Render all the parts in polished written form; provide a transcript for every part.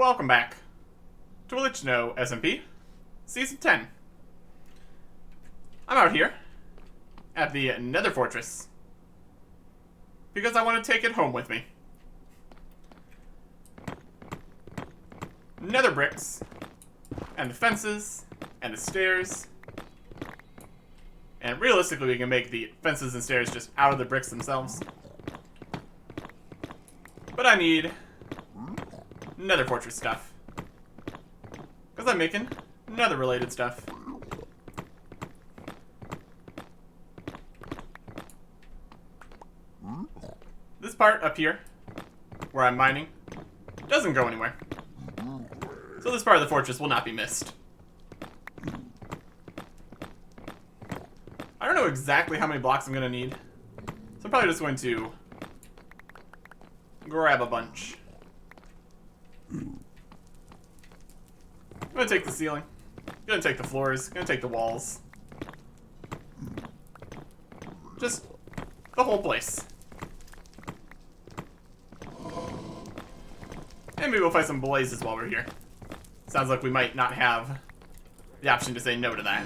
welcome back to Otlichno SMP, Season 10. I'm out here at the Nether Fortress because I want to take it home with me. Nether bricks, and the fences, and the stairs. And realistically, we can make the fences and stairs just out of the bricks themselves. But I need Nether Fortress stuff, because I'm making Nether related stuff. This part up here, where I'm mining, doesn't go anywhere. So this part of the fortress will not be missed. I don't know exactly how many blocks I'm going to need, so I'm probably just going to grab a bunch. I'm gonna take the ceiling, gonna take the floors, gonna take the walls. Just the whole place. And maybe we'll find some blazes while we're here. Sounds like we might not have the option to say no to that.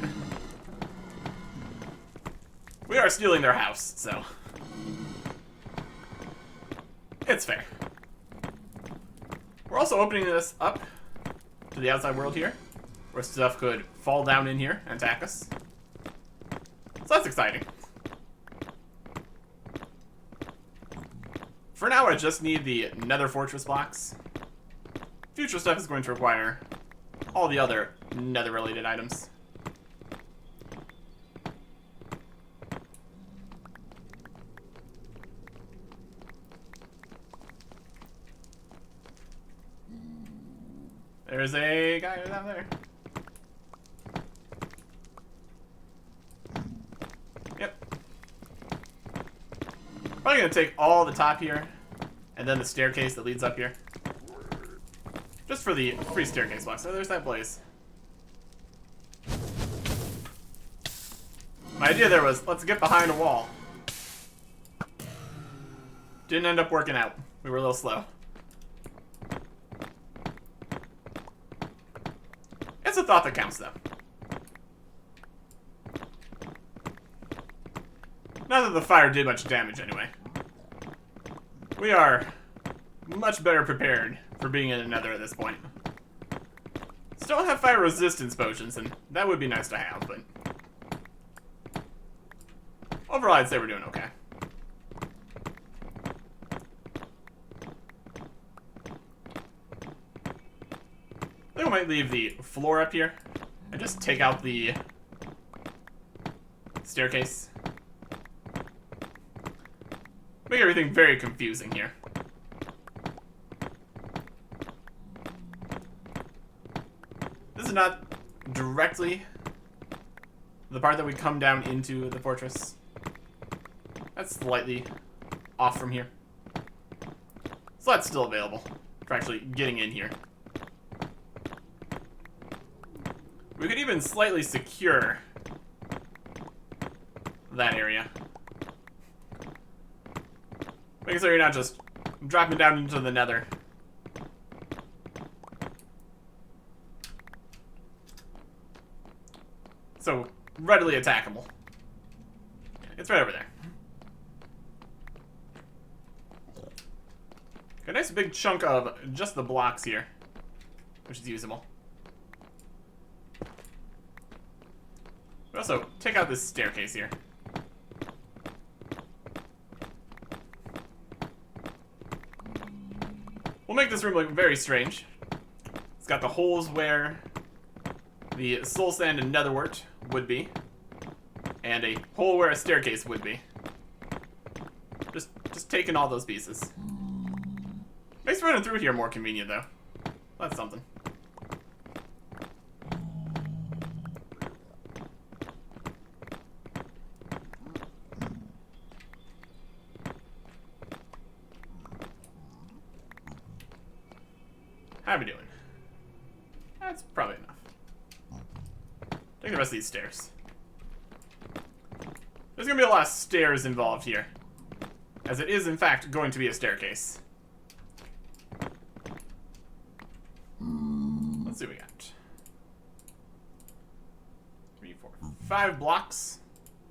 We are stealing their house, so it's fair. We're also opening this up to the outside world here, where stuff could fall down in here and attack us. So that's exciting. For now, I just need the Nether Fortress blocks. Future stuff is going to require all the other Nether-related items. There's a guy down there. Yep. Probably gonna take all the top here, and then the staircase that leads up here. Just for the free staircase blocks. So there's that blaze. My idea there was, let's get behind a wall. Didn't end up working out. We were a little slow. It's a thought that counts, though. Not that the fire did much damage, anyway. We are much better prepared for being in a nether at this point. Still have fire resistance potions, and that would be nice to have, but overall, I'd say we're doing okay. I think I might leave the floor up here and just take out the staircase. Make everything very confusing here. This is not directly the part that we come down into the fortress. That's slightly off from here. So that's still available for actually getting in here. We could even slightly secure that area. Making sure you're not just dropping down into the nether. So, readily attackable. It's right over there. Got a nice big chunk of just the blocks here, which is usable. We also take out this staircase here. We'll make this room look very strange. It's got the holes where the soul sand and netherwort would be, and a hole where a staircase would be. Just taking all those pieces. Makes running through here more convenient, though. That's something. How are we doing? That's probably enough. Take the rest of these stairs. There's gonna be a lot of stairs involved here, as it is in fact going to be a staircase. Let's see what we got. 3, 4, 5 blocks.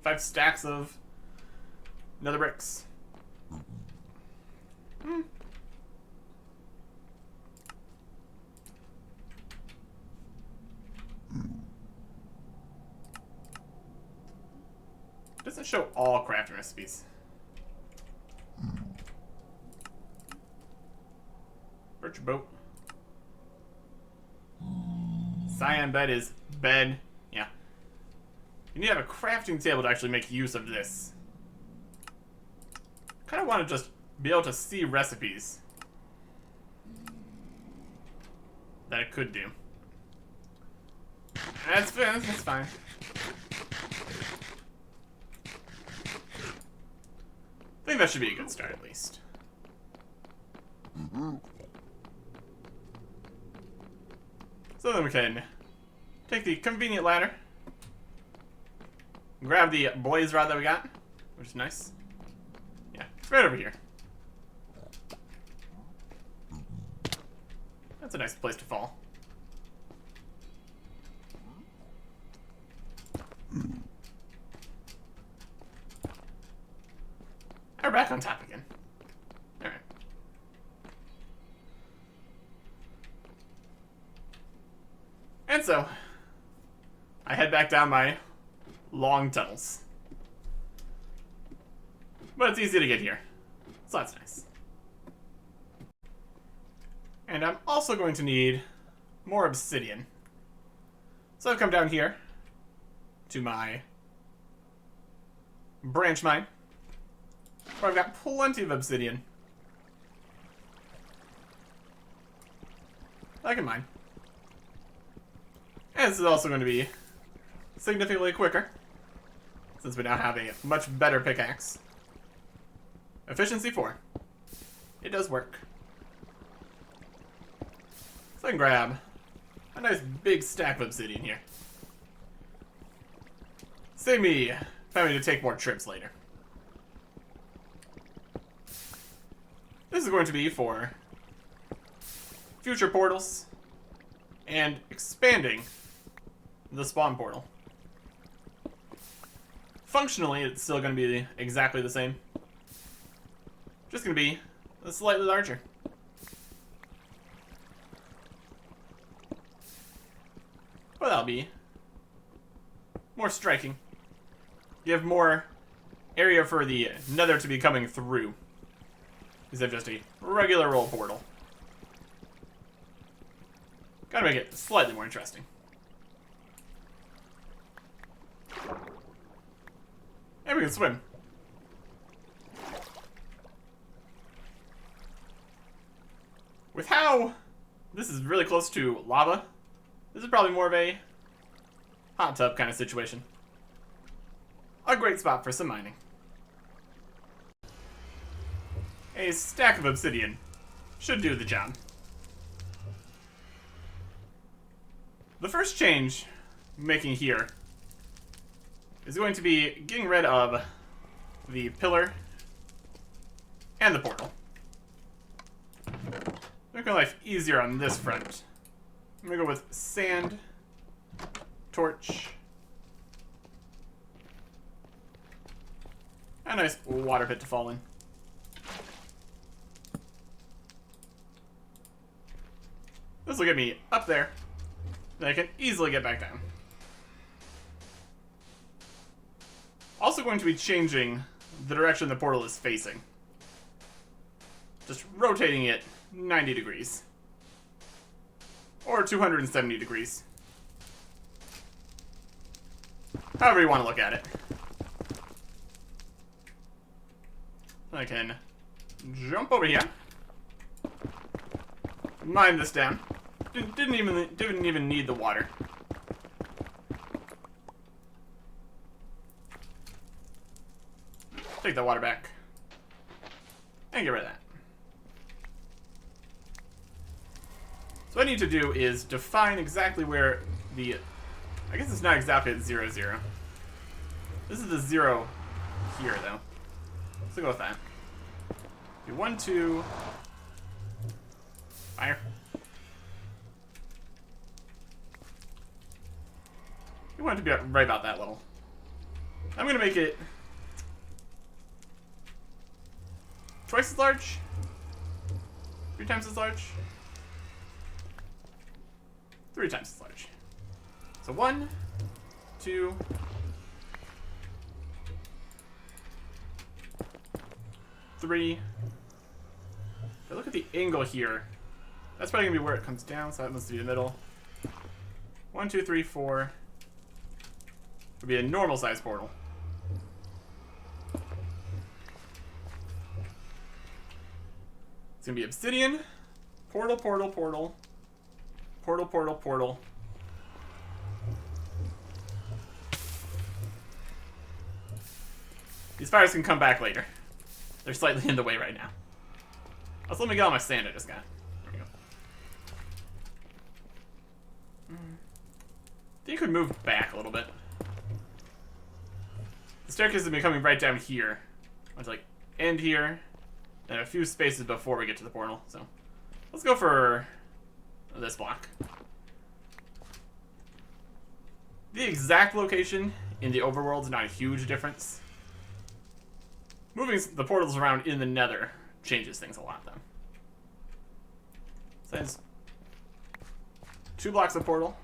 5 stacks of nether bricks. Doesn't show all crafting recipes. Birch boat. Cyan bed is bed. Yeah. You need to have a crafting table to actually make use of this. Kind of want to just be able to see recipes that it could do. That's fine. I think that should be a good start, at least. So then we can take the convenient ladder, grab the blaze rod that we got, which is nice. Yeah, it's right over here. That's a nice place to fall. We're back on top again. Alright. And so, I head back down my long tunnels. But it's easy to get here, so that's nice. And I'm also going to need more obsidian. So I've come down here to my branch mine, where I've got plenty of obsidian I can mine. And this is also going to be significantly quicker, since we now have a much better pickaxe. Efficiency 4. It does work. So I can grab a nice big stack of obsidian here. Save me having to take more trips later. This is going to be for future portals and expanding the spawn portal. Functionally, it's still going to be exactly the same. Just going to be slightly larger. But that'll be more striking. Give more area for the nether to be coming through, instead of just a regular old portal. Gotta make it slightly more interesting. And we can swim. With how this is really close to lava, this is probably more of a hot tub kind of situation. A great spot for some mining. A stack of obsidian should do the job. The first change I'm making here is going to be getting rid of the pillar and the portal. Make my life easier on this front. I'm gonna go with sand, torch, a nice water pit to fall in. This will get me up there, then I can easily get back down. Also going to be changing the direction the portal is facing. Just rotating it 90 degrees. Or 270 degrees. However you want to look at it. I can jump over here. Mine this down. Didn't even need the water. Take that water back. And get rid of that. So what I need to do is define exactly where the... I guess it's not exactly at 0, 0. This is the 0 here, though. So go with that. Do 1, 2... Fire. You want it to be right about that level. I'm gonna make it twice as large. 3 times as large. 3 times as large. So 1, 2, 3. If I look at the angle here, that's probably gonna be where it comes down, so that must be the middle. 1, 2, 3, 4 would be a normal size portal. It's gonna be obsidian, portal, portal, portal, portal, portal, portal. These fires can come back later. They're slightly in the way right now. Also, let me get all my sand I just got. There we go. I think you could move back a little bit. The staircase is gonna be coming right down here. It's like end here, and a few spaces before we get to the portal. So let's go for this block. The exact location in the overworld is not a huge difference. Moving the portals around in the Nether changes things a lot, though. So that's 2 blocks of portal.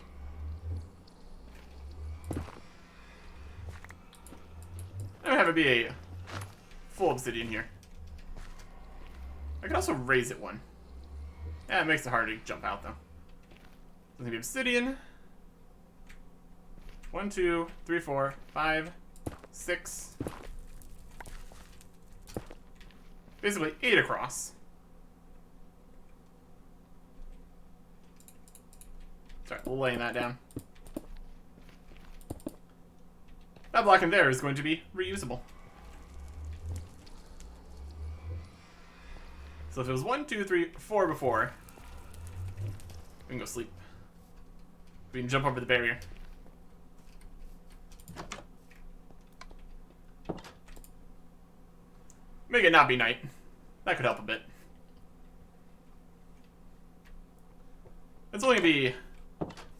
I'm gonna have it be a full obsidian here. I could also raise it 1. Yeah, it makes it hard to jump out, though. It's gonna be obsidian. 1, 2, 3, 4, 5, 6. Basically 8 across. Sorry, laying that down. That block in there is going to be reusable. So if it was 1, 2, 3, 4 before, we can go sleep. We can jump over the barrier. Make it not be night. That could help a bit. It's only gonna be...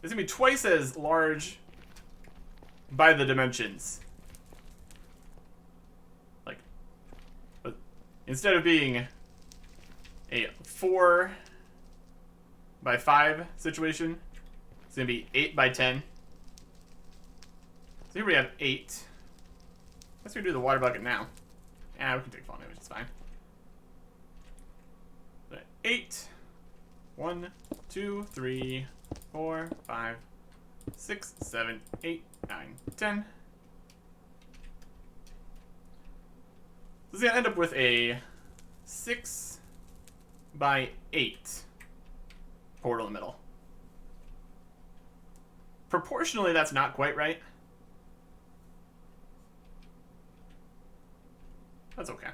It's gonna be twice as large by the dimensions. Like, but instead of being a 4 by 5 situation, it's gonna be 8 by 10. So here we have 8. Let's do the water bucket now. Yeah, we can take fall damage, it's fine. But 8. 1, 2, 3, 4, 5, 6, 7, 8, 9, 10. This is gonna end up with a 6 by 8 portal in the middle. Proportionally, that's not quite right. That's okay.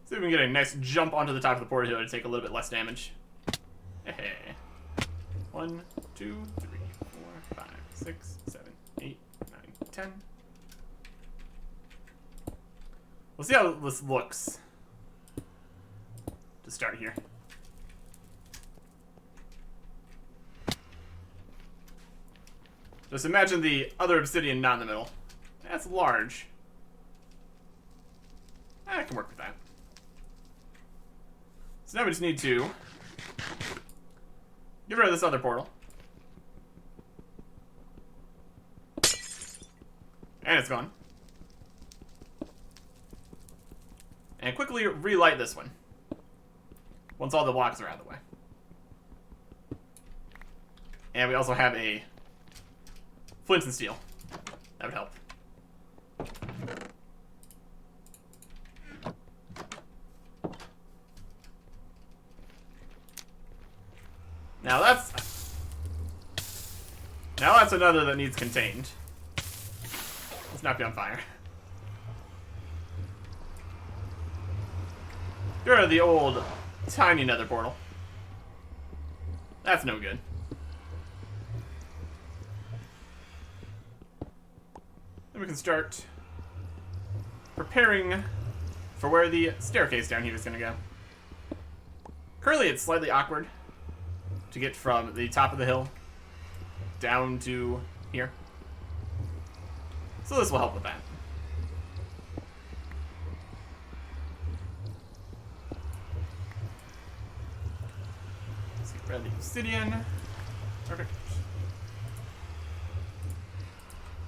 See if we can get a nice jump onto the top of the portal here to take a little bit less damage. Hey. 1, 2, 3, 4, 5, 6, 7, 8, 9, 10. We'll see how this looks to start here. Just imagine the other obsidian not in the middle. That's large. I can work with that. So now we just need to get rid of this other portal. And it's gone. And quickly relight this one. Once all the blocks are out of the way. And we also have a flint and steel. That would help. Now that's another that needs contained. Let's not be on fire. You're the old tiny nether portal. That's no good. Then we can start preparing for where the staircase down here is going to go. Currently it's slightly awkward to get from the top of the hill down to here. So this will help with that. Let's get rid of the obsidian. Perfect.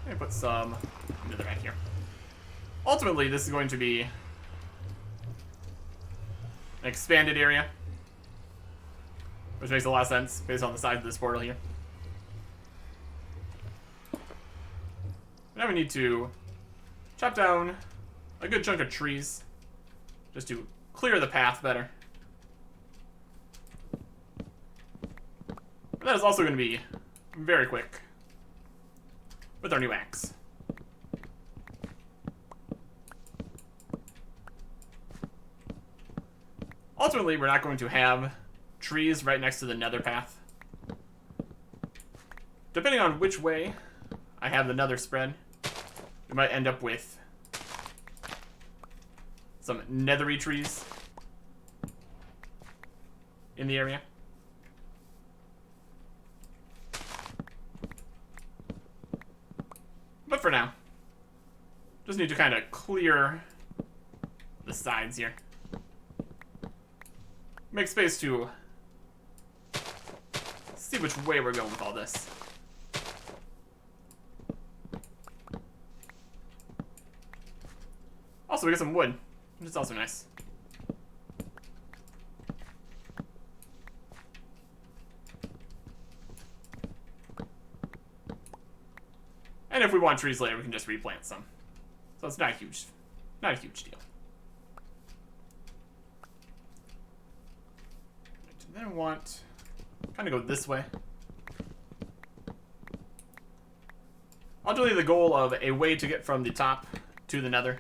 And put some nether back here. Ultimately, this is going to be an expanded area, which makes a lot of sense based on the size of this portal here. Now we need to chop down a good chunk of trees just to clear the path better. And that is also going to be very quick with our new axe. Ultimately, we're not going to have trees right next to the nether path. Depending on which way I have the nether spread, we might end up with some nethery trees in the area. But for now, just need to kind of clear the sides here. Make space to see which way we're going with all this. Also, we get some wood, which is also nice. And if we want trees later, we can just replant some. So it's not a huge deal. Then I want kind of go this way. Ultimately, the goal of a way to get from the top to the nether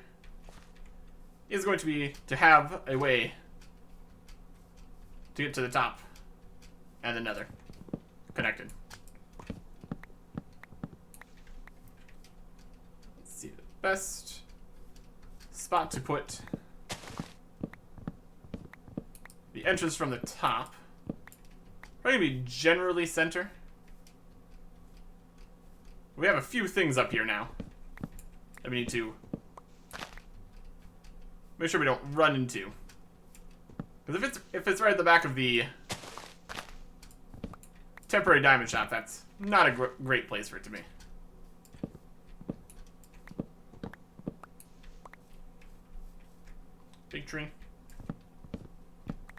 is going to be to have a way to get to the top and the nether connected. Let's see, the best spot to put the entrance from the top. Probably gonna be generally center. We have a few things up here now that we need to make sure we don't run into. Because if it's right at the back of the temporary diamond shop, that's not a great place for it to be. Big tree,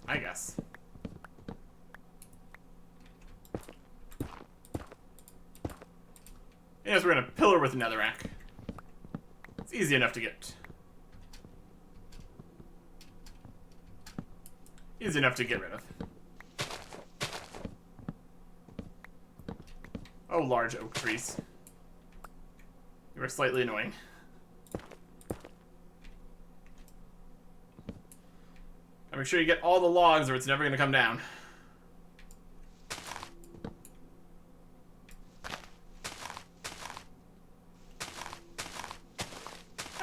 I guess. Yes, we're gonna pillar with netherrack. It's easy enough to get. Easy enough to get rid of. Oh, large oak trees. You are slightly annoying. And make sure you get all the logs or it's never gonna come down.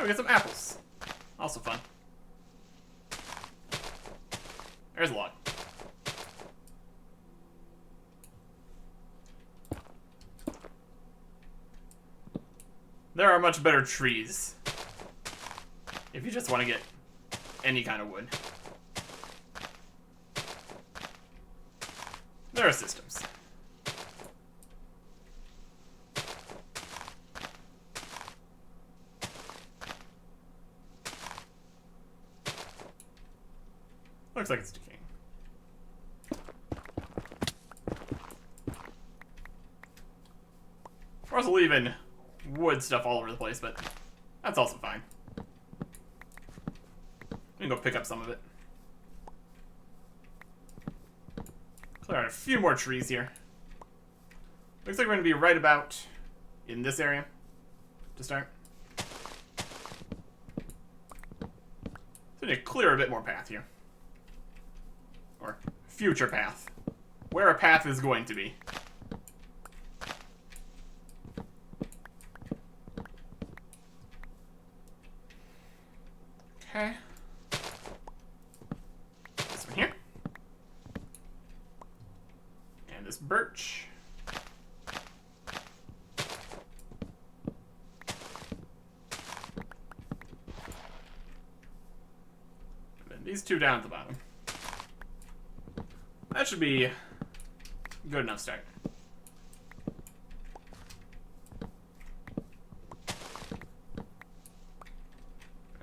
We get some apples. Also fun. There's a log. There are much better trees if you just want to get any kind of wood. There are systems. Looks like it's decaying. We're also leaving wood stuff all over the place, but that's also fine. We can go pick up some of it. Clear out a few more trees here. Looks like we're going to be right about in this area to start. So we need to clear a bit more path here. Or future path. Where a path is going to be. Okay. This one here. this birch. And then these two down at the bottom. That should be a good enough start.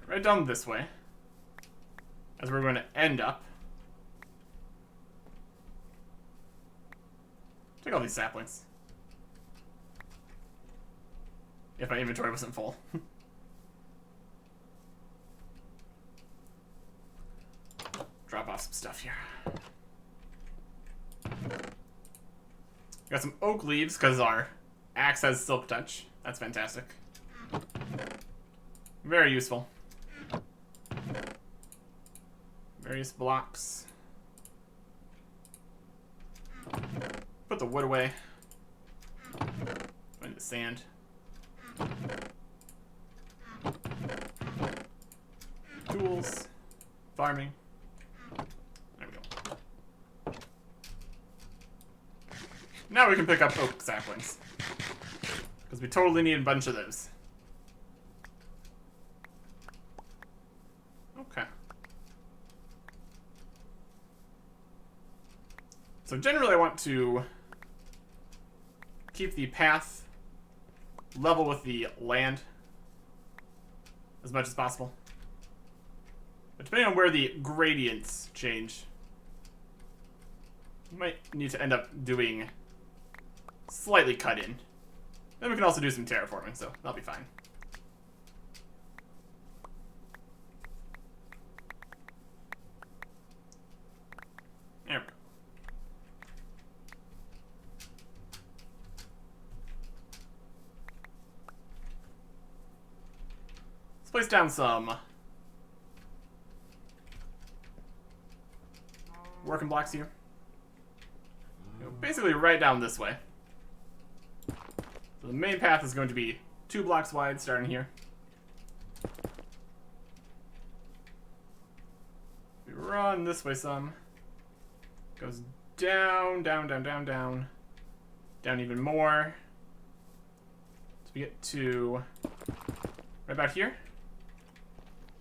Right down this way. As we're going to end up. Take all these saplings. If my inventory wasn't full. Drop off some stuff here. Got some oak leaves because our axe has silk touch. That's fantastic. Very useful. Various blocks. Put the wood away. Find the sand. Tools. Farming. There we go. Now we can pick up oak saplings. Because we totally need a bunch of those. Okay. So generally I want to keep the path level with the land as much as possible. But depending on where the gradients change, we might need to end up doing slightly cut in. Then we can also do some terraforming, so that'll be fine. There we go. Let's place down some working blocks here. Basically right down this way. So the main path is going to be 2 blocks wide starting here. We run this way some. Goes down, down, down, down, down. Down even more. So we get to right about here.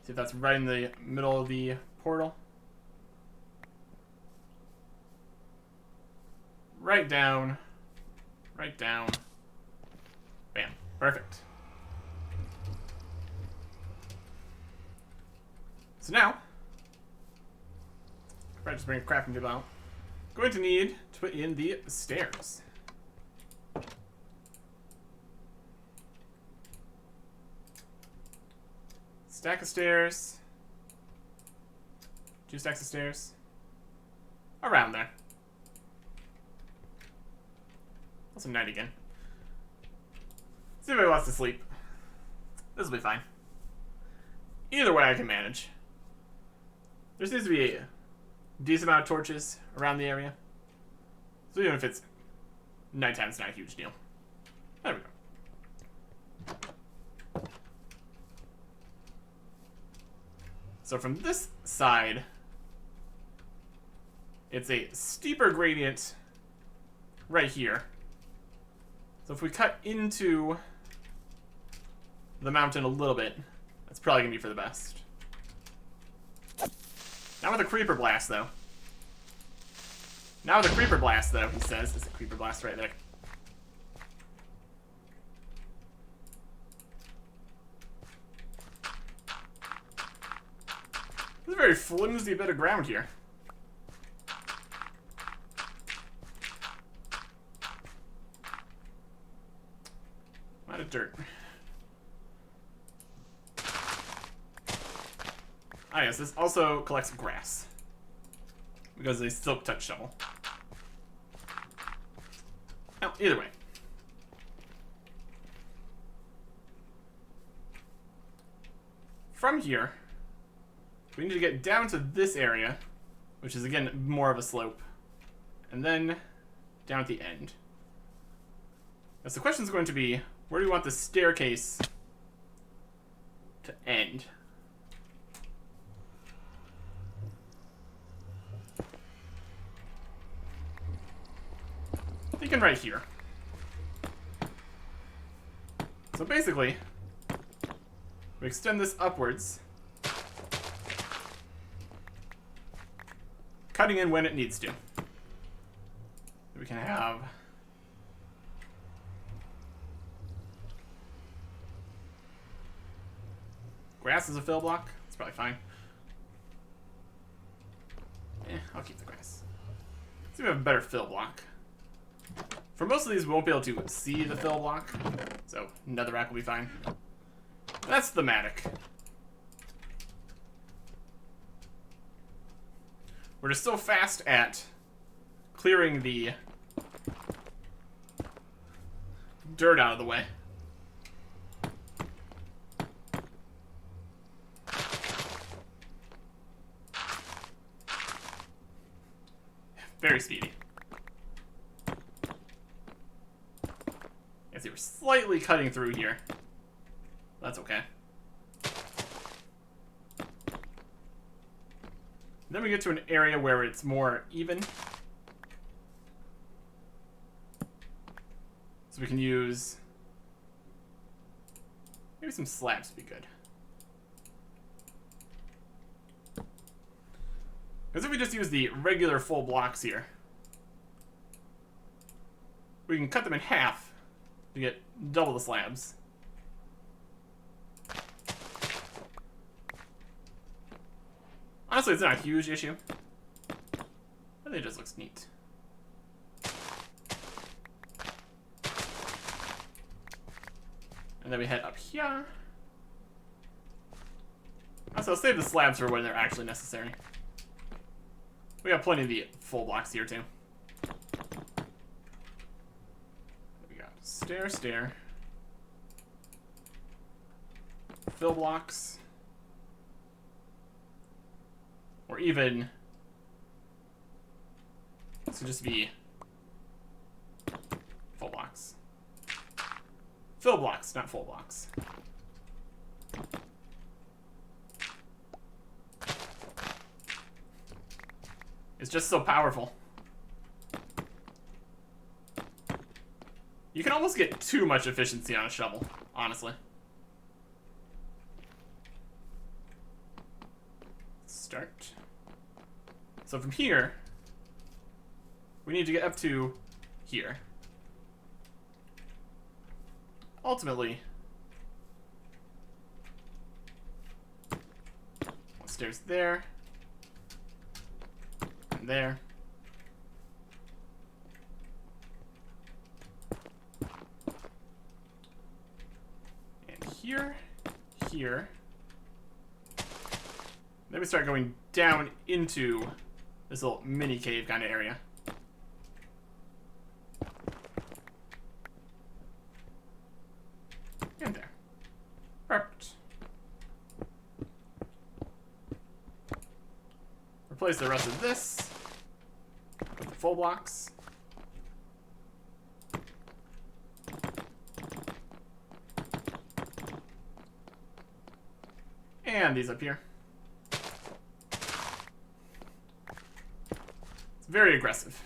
See if that's right in the middle of the portal. Right down. Right down. Bam. Perfect. So now, if I just bring a crafting table out, going to need to put in the stairs. Stack of stairs. 2 stacks of stairs. Around there. Also night again. See if anybody wants to sleep. This will be fine. Either way I can manage. There seems to be a decent amount of torches around the area. So even if it's nighttime, it's not a huge deal. There we go. So from this side, it's a steeper gradient right here. So if we cut into the mountain a little bit, that's probably going to be for the best. Not with a creeper blast, though. Not with a creeper blast, though, he says. There's a creeper blast right there. This is a very flimsy bit of ground here. A lot of dirt. Ah, yes, this also collects grass. Because they silk touch shovel. Now, either way. From here, we need to get down to this area, which is, again, more of a slope. And then down at the end. Now, so the question is going to be, where do we want the staircase to end? thinking right here. So basically, we extend this upwards, cutting in when it needs to. We can have grass as a fill block. It's probably fine. I'll keep the grass. Let's see if we have a better fill block. For most of these, we won't be able to see the fill block, so netherrack will be fine. That's thematic. We're just so fast at clearing the dirt out of the way. Very speedy. I see we're slightly cutting through here. That's okay. Then we get to an area where it's more even. So we can use... maybe some slabs would be good. Because if we just use the regular full blocks here, we can cut them in half to get double the slabs. Honestly, it's not a huge issue. I think it just looks neat. And then we head up here. Also, I'll save the slabs for when they're actually necessary. We got plenty of the full blocks here, too. We got stair, stair. Fill blocks. Or even... this would just be full blocks. Fill blocks, not full blocks. It's just so powerful. You can almost get too much efficiency on a shovel, honestly. Start. So from here, we need to get up to here. Ultimately, one stairs there, and there. And here, here. Then we start going down into this little mini cave kind of area. And there. Perfect. Replace the rest of this with the full blocks. And these up here. Very aggressive.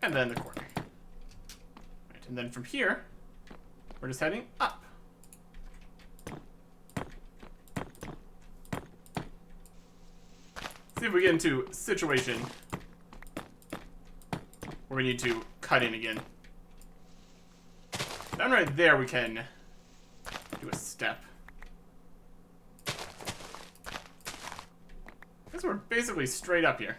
And then the corner. Right, and then from here, we're just heading up. See if we get into a situation where we need to cut in again. Down right there, we can do a step. I guess we're basically straight up here.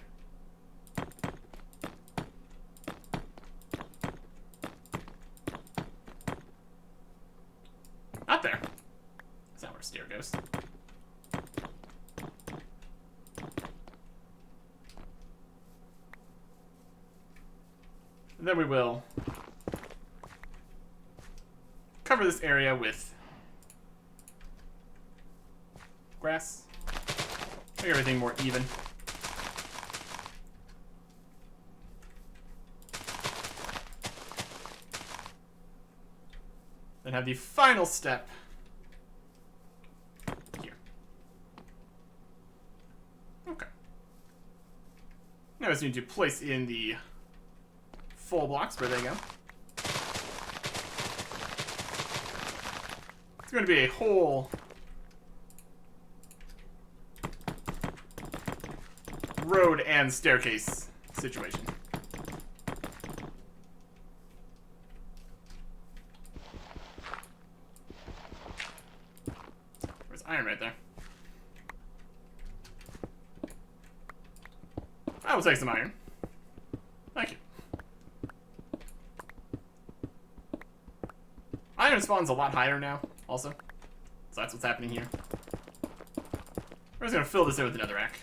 Not there. That's not where a stair goes. And then we will cover this area with grass. Make everything more even. Then have the final step here. Okay. I just need to place in the full blocks. Where they go. It's going to be a whole road and staircase situation. There's iron right there. I will take some iron. Thank you. Iron spawns a lot higher now, also. So that's what's happening here. We're just gonna fill this in with another rack.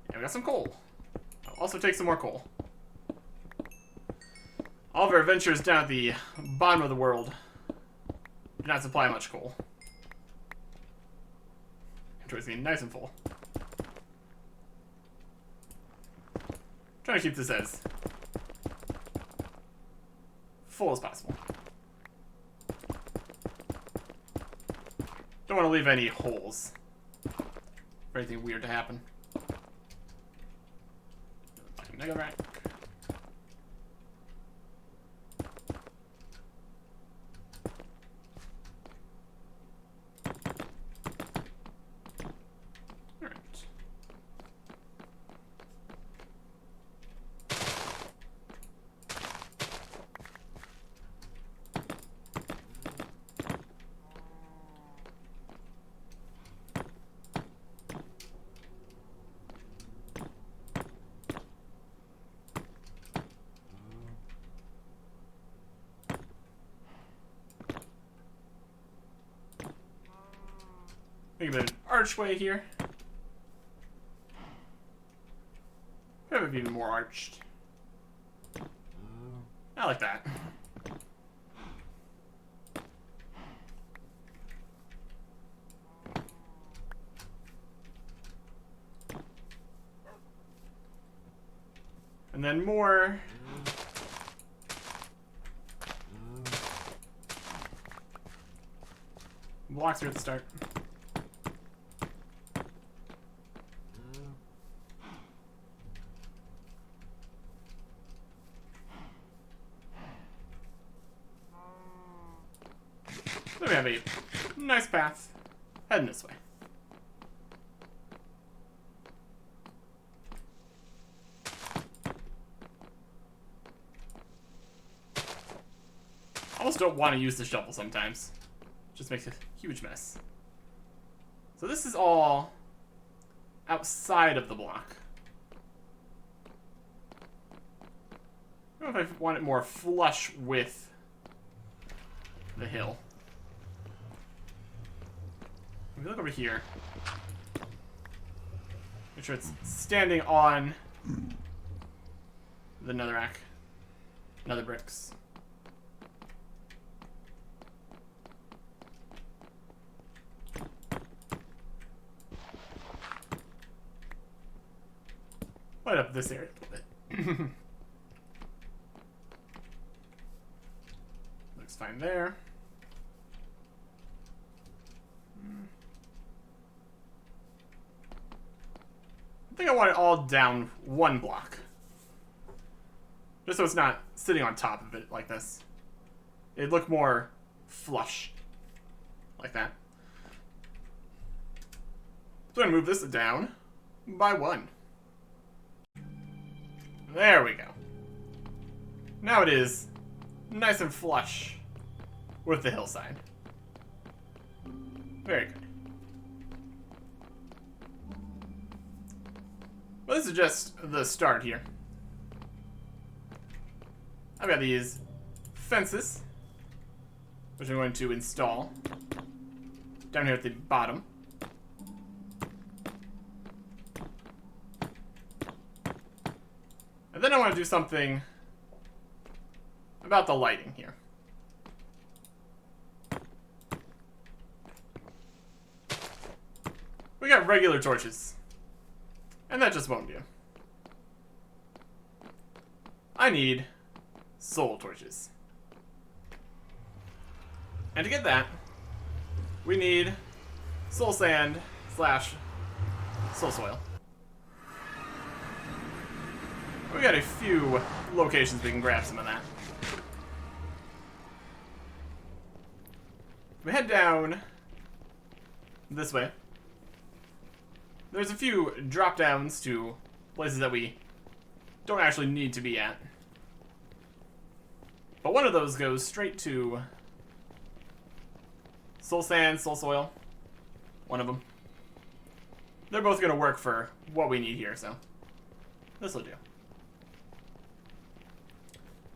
And we got some coal. I'll also take some more coal. All of our adventures down at the bottom of the world do not supply much coal. It's getting nice and full. Trying to keep this as full as possible. Don't want to leave any holes for anything weird to happen. Another rack. Make a bit of an archway here. Have it even more arched. I like that. And then more blocks here at the start. So we have a nice path heading this way. I almost don't want to use the shovel sometimes. Just makes a huge mess. So this is all outside of the block. I don't know if I want it more flush with the hill. If you look over here, make sure it's standing on the netherrack, nether bricks. Light up this area a little bit. Looks fine there. I think I want it all down one block. Just so it's not sitting on top of it like this. It'd look more flush. Like that. So I'm going to move this down by one. There we go. Now it is nice and flush with the hillside. Very good. Well, this is just the start here. I've got these fences, which I'm going to install down here at the bottom. And then I want to do something about the lighting here. We got regular torches. And that just won't do. I need soul torches. And to get that, we need soul sand slash soul soil. We got a few locations we can grab some of that. We head down this way. There's a few drop downs to places that we don't actually need to be at. But one of those goes straight to soul sand, soul soil. One of them. They're both going to work for what we need here, so this will do.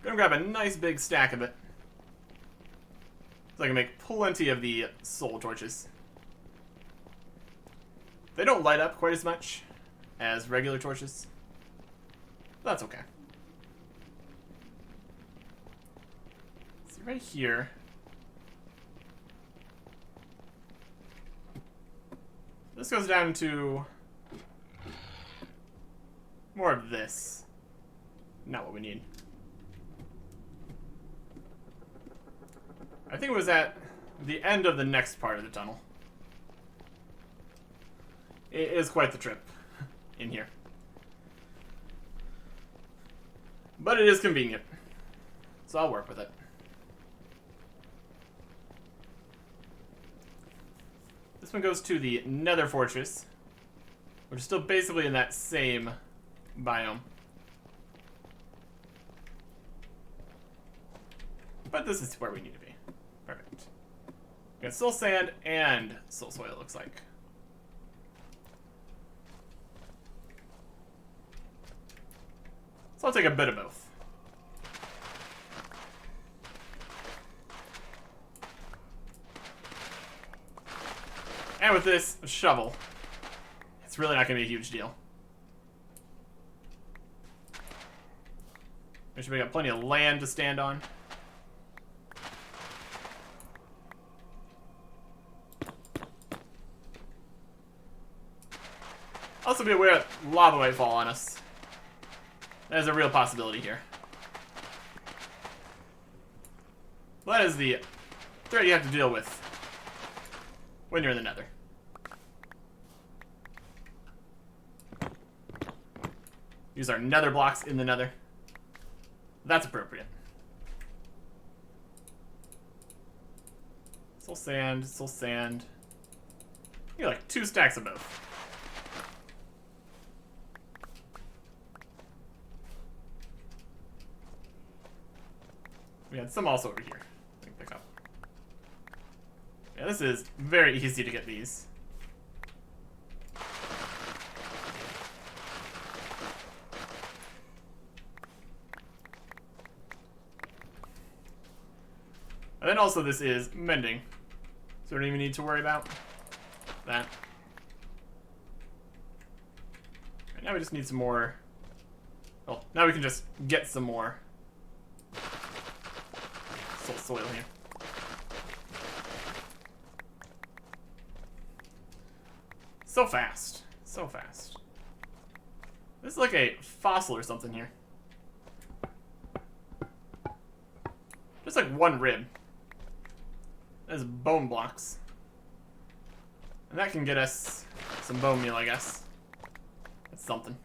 Gonna grab a nice big stack of it, so I can make plenty of the soul torches. They don't light up quite as much as regular torches. That's okay. See, right here. This goes down to more of this. Not what we need. I think it was at the end of the next part of the tunnel. It is quite the trip in here. But it is convenient, so I'll work with it. This one goes to the Nether Fortress, which is still basically in that same biome. But this is where we need to be. Perfect. We got soul sand and soul soil, it looks like. So I'll take a bit of both. And with this shovel, it's really not going to be a huge deal. Make sure we got plenty of land to stand on. Also be aware that lava might fall on us. That is a real possibility here. Well, that is the threat you have to deal with when you're in the Nether. Use our Nether blocks in the Nether. That's appropriate. Soul sand, soul sand. You got like 2 stacks of both. We had some also over here. We can pick up. Yeah, this is very easy to get these. And then also this is mending. So we don't even need to worry about that. Right, now we just need some more. Well, now we can just get some more soil here. So fast. So fast. This is like a fossil or something here. Just like one rib. There's bone blocks. And that can get us some bone meal, I guess. That's something.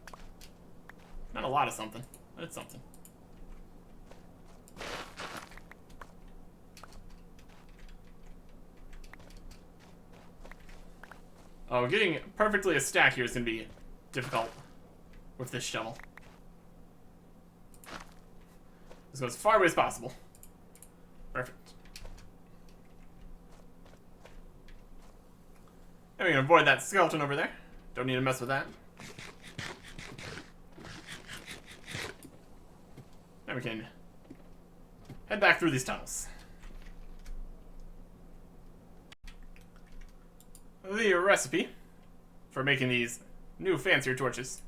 Not a lot of something, but it's something. Oh, getting perfectly a stack here is going to be difficult with this shovel. Let's go as far away as possible. Perfect. And we can avoid that skeleton over there. Don't need to mess with that. And we can head back through these tunnels. The recipe for making these new fancier torches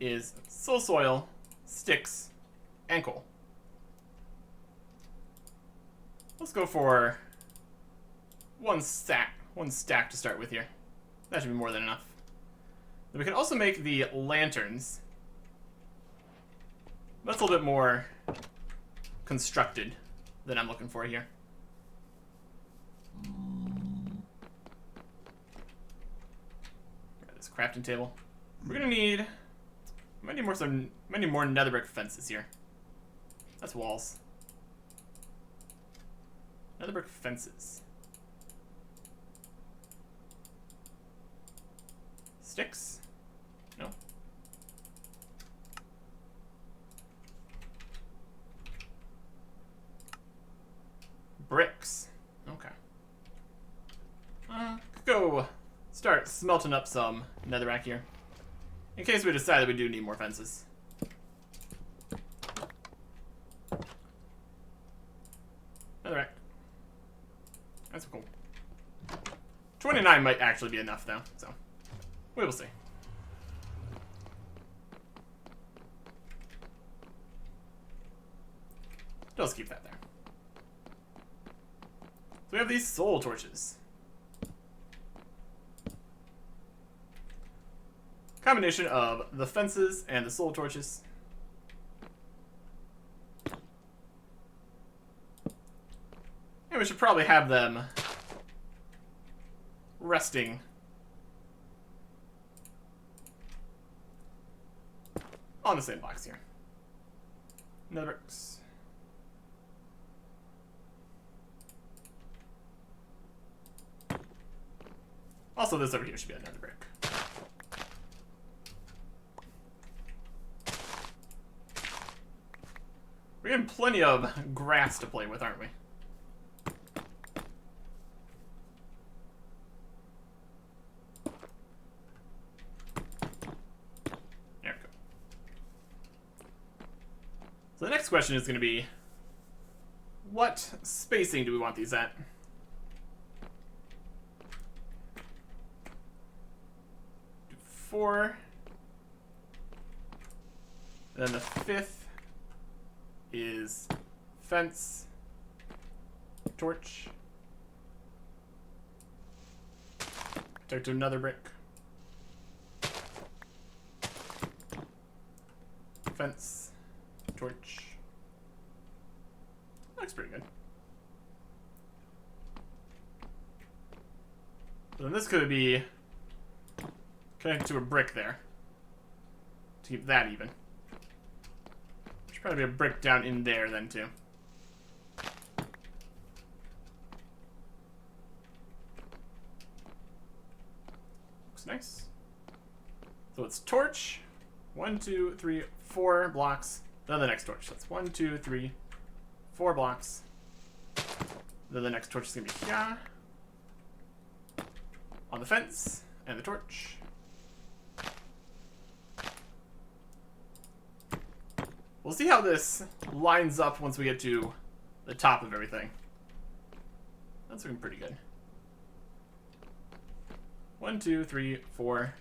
is soul soil, sticks, and coal. Let's go for one stack to start with here. That should be more than enough. Then we can also make the lanterns. That's a little bit more constructed than I'm looking for here. It's a crafting table. We're gonna need many more nether brick fences here. That's walls. Nether brick fences. Sticks? No. Bricks. Okay. Could go start smelting up some netherrack here. In case we decide that we do need more fences. Netherrack. That's cool. 29 might actually be enough though, so we will see. Let's keep that there. So we have these soul torches. Combination of the fences and the soul torches. And we should probably have them resting on the same box here. Nether bricks. Also, this over here should be another brick. We're getting plenty of grass to play with, aren't we? There we go. So the next question is going to be, what spacing do we want these at? Do 4. And then the 5th is fence, torch, take to another brick, fence, torch. Looks pretty good. So then this could be connected to a brick there to keep that even. Probably be a brick down in there then too. Looks nice. So it's torch. 1, 2, 3, 4 blocks. Then the next torch. That's 1, 2, 3, 4 blocks. Then the next torch is gonna be here. On the fence and the torch. We'll see how this lines up once we get to the top of everything. That's looking pretty good. 1, 2, 3, 4.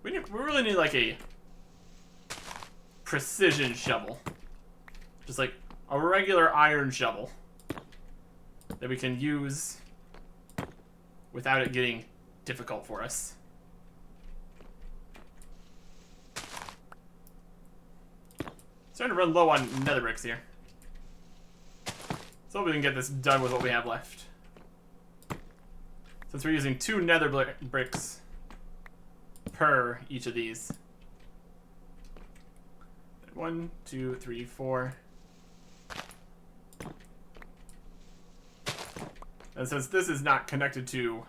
We really need like a precision shovel. Just like a regular iron shovel that we can use without it getting difficult for us. Starting to run low on nether bricks here. So we can get this done with what we have left. Since we're using 2 nether bricks per each of these. 1, 2, 3, 4. And since this is not connected to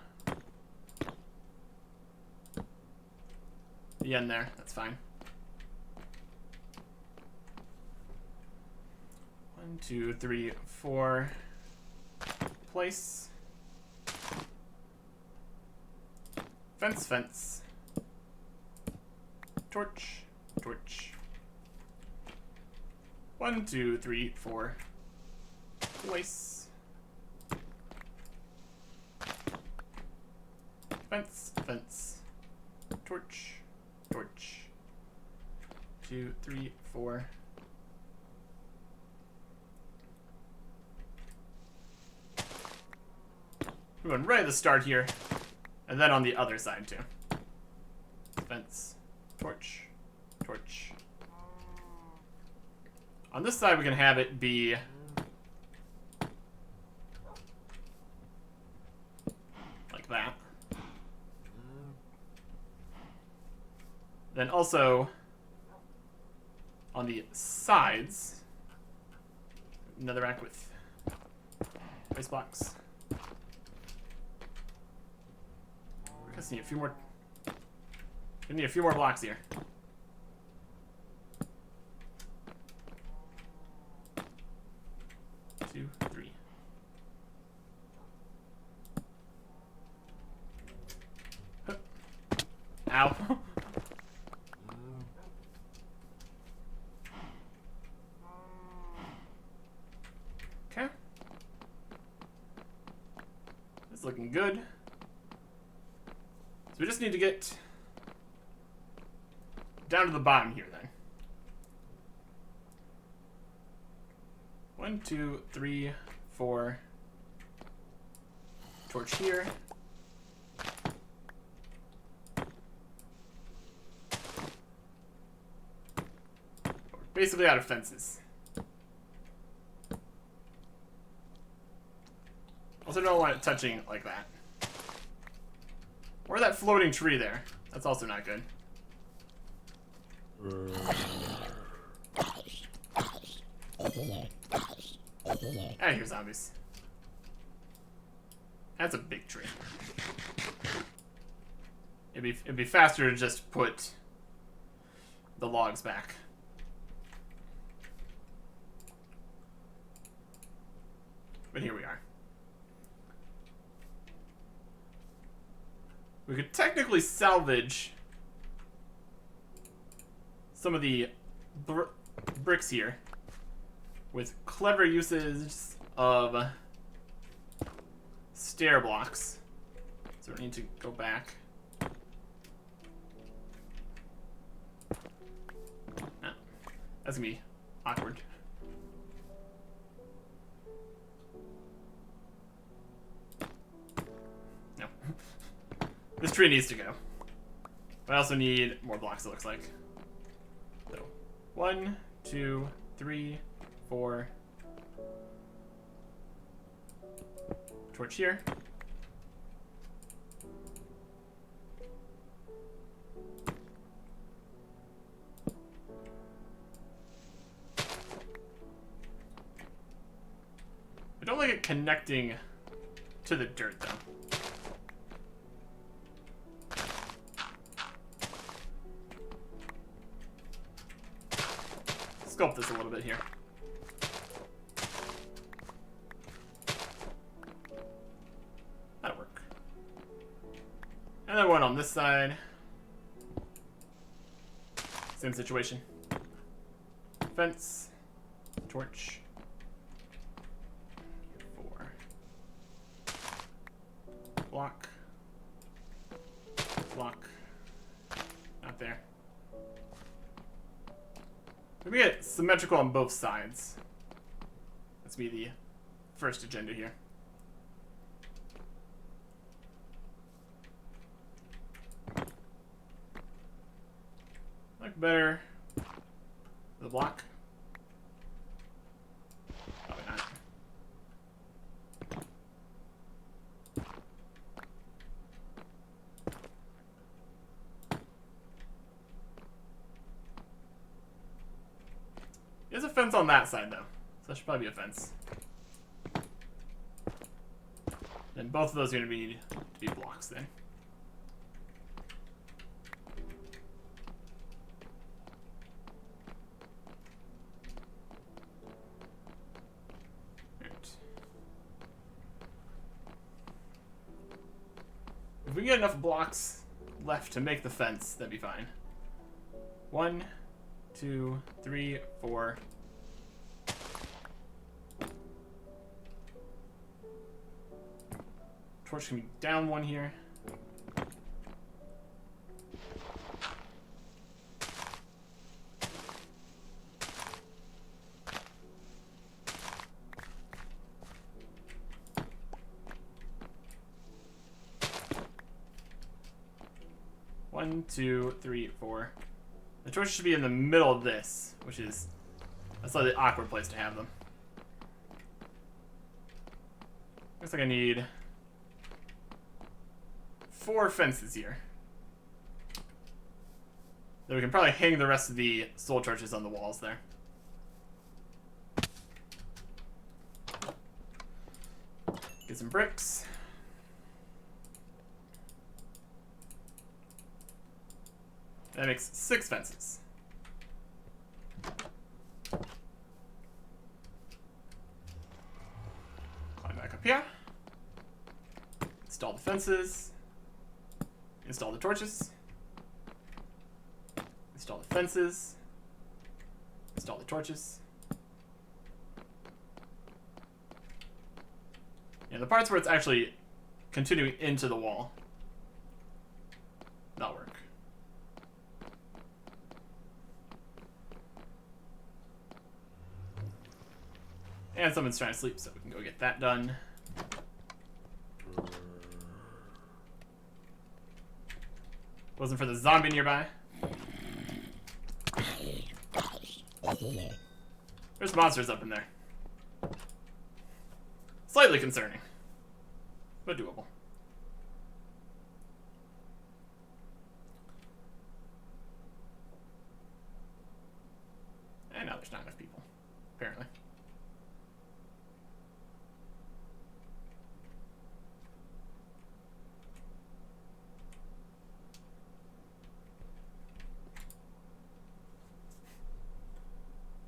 the end there, that's fine. 1, 2, 3, 4. Place. Fence, fence. Torch, torch. 1, 2, 3, 4. Place. Fence, fence. Torch, torch. 2, 3, 4. We're going right at the start here, and then on the other side too. Fence, torch, torch. On this side we can have it be Then also on the sides, another rack with ice blocks. We're gonna need a few more. We need a few more blocks here. Two, three. Ow. Okay. This is looking good. So we just need to get down to the bottom here then. 1, 2, 3, 4. Torch here. We're basically out of fences. Also don't want it touching like that. Or that floating tree there. That's also not good. I hear zombies. That's a big tree. It'd be faster to just put the logs back. But here we are. We could technically salvage some of the bricks here with clever uses of stair blocks. So we need to go back. No, that's gonna be awkward. No. This tree needs to go. But I also need more blocks, it looks like. So, 1, 2, 3, 4. Torch here. I don't like it connecting to the dirt, though. Sculpt this a little bit here. That'll work. And then one on this side. Same situation. Fence. Torch. 4. Block. Block. Not there. We get symmetrical on both sides. Let's be the first agenda here. Like better the block. Probably not. There's a fence on that side, though. So that should probably be a fence. And both of those are going to need to be blocks, then. Right. If we get enough blocks left to make the fence, that'd be fine. 1, 2, 3, 4. Torch can be down one here. One, 2, 3, 4. The torch should be in the middle of this, which is a slightly awkward place to have them. Looks like I need 4 fences here. Then we can probably hang the rest of the soul torches on the walls there. Get some bricks. That makes 6 fences. Climb back up here. Install the fences. Install the torches. Install the fences. Install the torches. And the parts where it's actually continuing into the wall, not work. And someone's trying to sleep, so we can go get that done. Wasn't for the zombie nearby. There's monsters up in there. Slightly concerning, but doable. And now there's not enough people, apparently.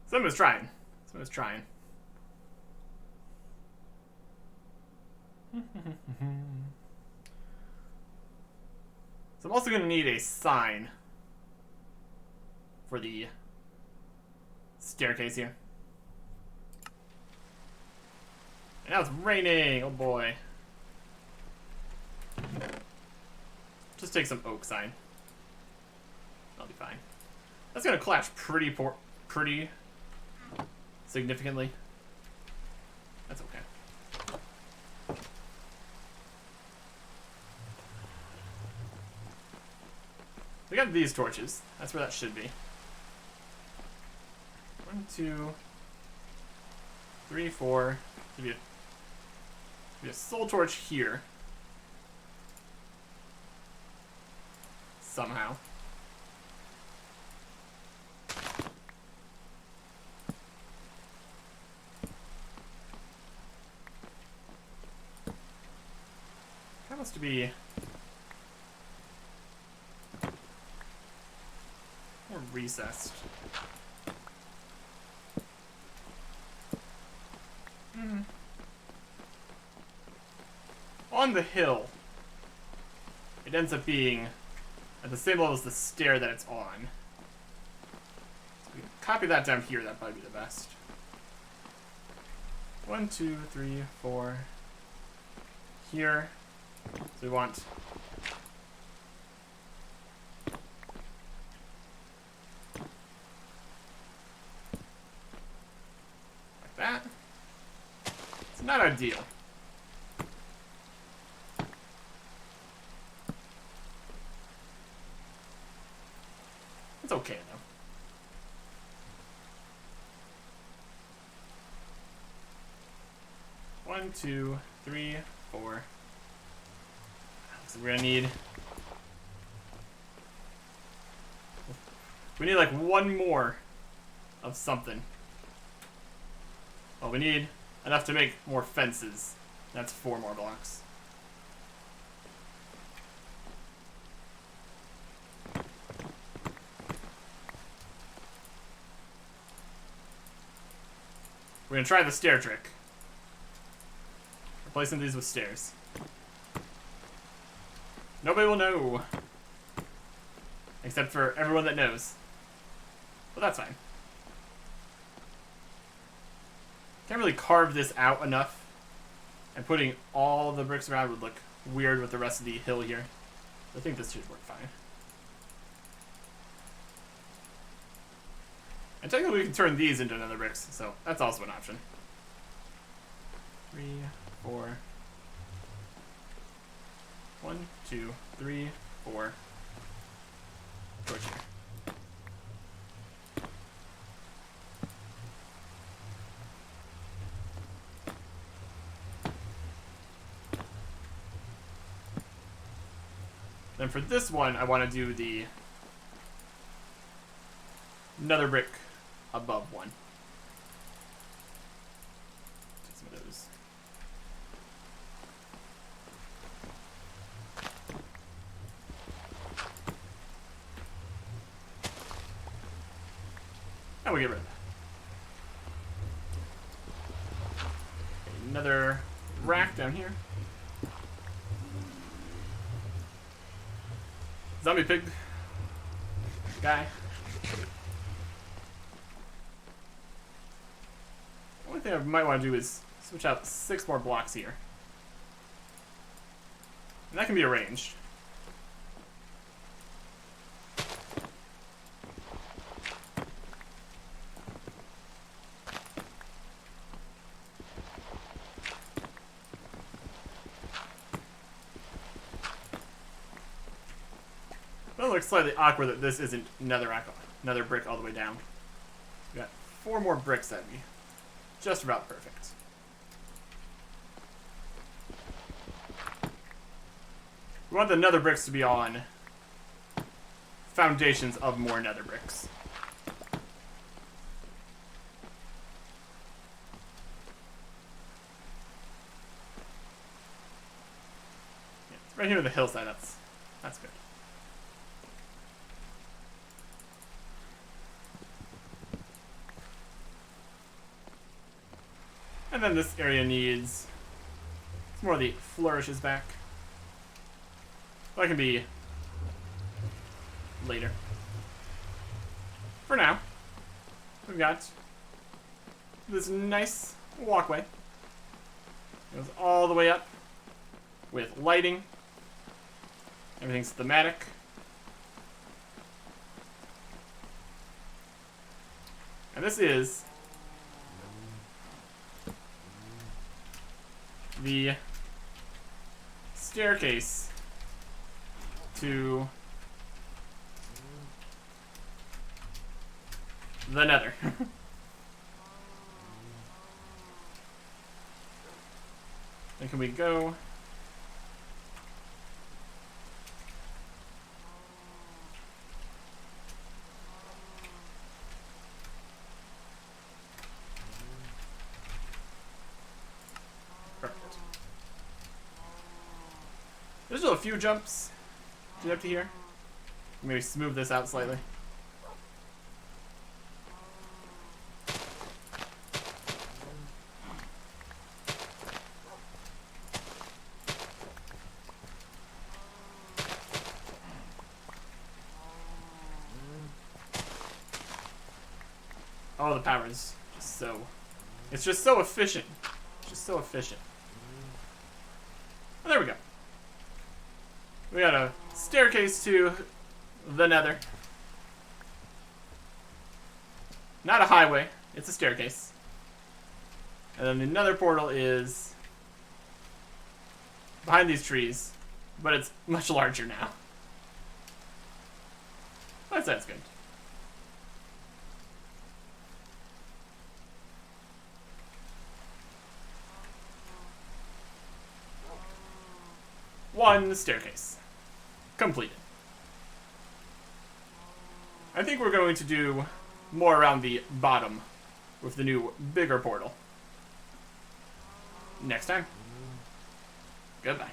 Someone's trying. Someone's trying. So I'm also going to need a sign for the staircase here. And now it's raining. Oh boy. Just take some oak sign. I'll be fine. That's going to clash pretty significantly. That's okay. We got these torches. That's where that should be. 1, 2, 3, 4. Give you a soul torch here. Somehow. That must be more recessed. On the hill, it ends up being at the same level as the stair that it's on. So we can copy that down here, that'd probably be the best. 1, 2, 3, 4. Here. So we want like that. It's not ideal. It's okay though. One, 2, 3, 4. So we're gonna need. We need like one more of something. Well, we need enough to make more fences. That's 4 more blocks. We're gonna try the stair trick. Replacing these with stairs. Nobody will know. Except for everyone that knows. But that's fine. Can't really carve this out enough. And putting all the bricks around would look weird with the rest of the hill here. I think this should work fine. And technically we can turn these into another bricks, so that's also an option. 3, 4. 1, 2, 3, 4. Torch here. Then for this one, I want to do the another brick above one. Take some of those. And we get rid of that. Another rack down here. Zombie pig guy. Only thing I might want to do is switch out 6 more blocks here. And that can be arranged. It looks slightly awkward that this isn't another brick all the way down. We got 4 more bricks, that'd be just about perfect. We want the nether bricks to be on foundations of more nether bricks. Yeah, right here on the hillside, that's good. And then this area needs some more of the flourishes back. That can be later. For now, we've got this nice walkway. It goes all the way up with lighting. Everything's thematic. And this is the staircase to the nether. And can we go? Perfect. There's still a few jumps to get up to here. Maybe smooth this out slightly. Oh, the power is just so... It's just so efficient. It's just so efficient. Oh, there we go. We got a staircase to the nether. Not a highway, it's a staircase. And then the nether portal is behind these trees, but it's much larger now. That sounds good. One staircase. Completed. I think we're going to do more around the bottom with the new, bigger portal next time. Goodbye.